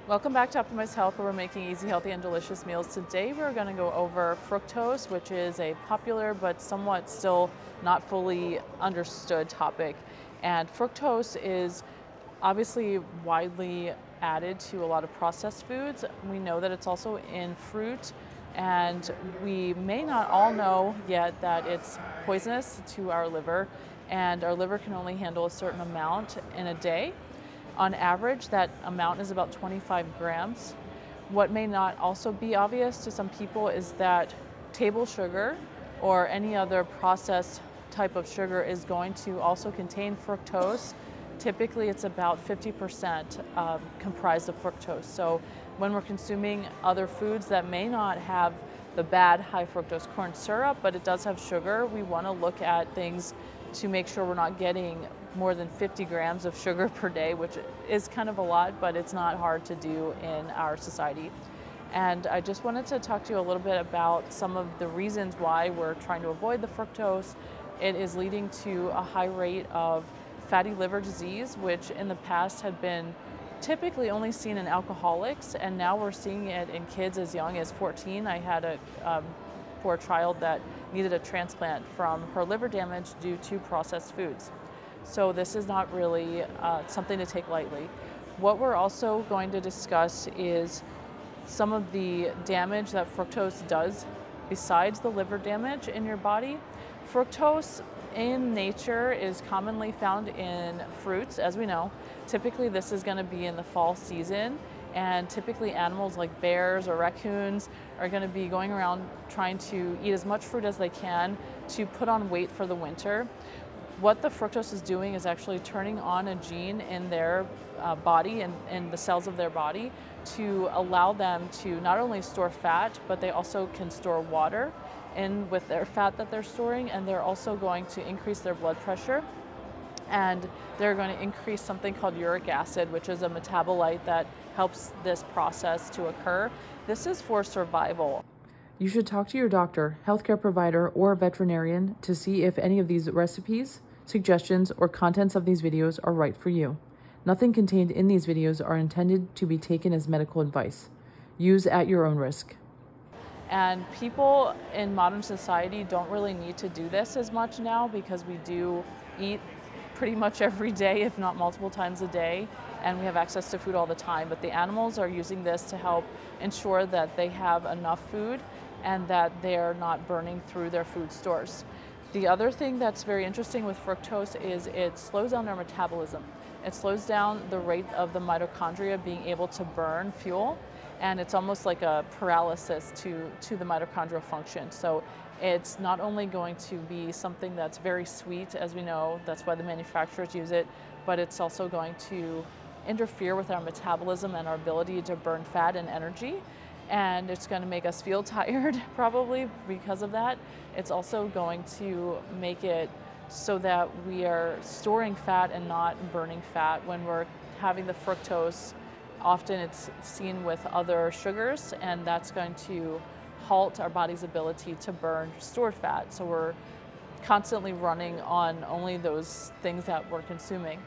Welcome back to Optimized Health, where we're making easy, healthy, and delicious meals. Today we're going to go over fructose, which is a popular but somewhat still not fully understood topic. And fructose is obviously widely added to a lot of processed foods. We know that it's also in fruit, and we may not all know yet that it's poisonous to our liver, and our liver can only handle a certain amount in a day. On average, that amount is about 25 grams. What may not also be obvious to some people is that table sugar or any other processed type of sugar is going to also contain fructose. Typically, it's about 50% comprised of fructose. So when we're consuming other foods that may not have the bad high fructose corn syrup, but it does have sugar, we want to look at things to make sure we're not getting more than 50 grams of sugar per day, which is kind of a lot, but it's not hard to do in our society. And I just wanted to talk to you a little bit about some of the reasons why we're trying to avoid the fructose. It is leading to a high rate of fatty liver disease, which in the past had been typically only seen in alcoholics, and now we're seeing it in kids as young as 14. I had a poor child that needed a transplant from her liver damage due to processed foods. So this is not really something to take lightly. What we're also going to discuss is some of the damage that fructose does besides the liver damage in your body. Fructose in nature is commonly found in fruits, as we know. Typically this is going to be in the fall season, and typically animals like bears or raccoons are going to be going around trying to eat as much fruit as they can to put on weight for the winter. What the fructose is doing is actually turning on a gene in their body and in the cells of their body to allow them to not only store fat, but they also can store water in with their fat that they're storing, and they're also going to increase their blood pressure. And they're going to increase something called uric acid, which is a metabolite that helps this process to occur. This is for survival. You should talk to your doctor, healthcare provider, or veterinarian to see if any of these recipes, suggestions, or contents of these videos are right for you. Nothing contained in these videos are intended to be taken as medical advice. Use at your own risk. And people in modern society don't really need to do this as much now because we do eat pretty much every day, if not multiple times a day, and we have access to food all the time. But the animals are using this to help ensure that they have enough food and that they're not burning through their food stores. The other thing that's very interesting with fructose is it slows down their metabolism. It slows down the rate of the mitochondria being able to burn fuel, and it's almost like a paralysis to the mitochondrial function. So it's not only going to be something that's very sweet, as we know, that's why the manufacturers use it, but it's also going to interfere with our metabolism and our ability to burn fat and energy. And it's going to make us feel tired probably because of that. It's also going to make it so that we are storing fat and not burning fat. When we're having the fructose, often it's seen with other sugars, and that's going to halt our body's ability to burn stored fat. So we're constantly running on only those things that we're consuming.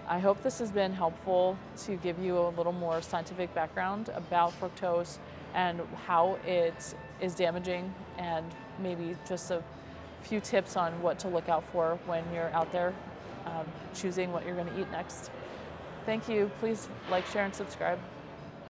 I hope this has been helpful to give you a little more scientific background about fructose and how it is damaging, and maybe just a few tips on what to look out for when you're out there choosing what you're going to eat next. Thank you. Please like, share, and subscribe.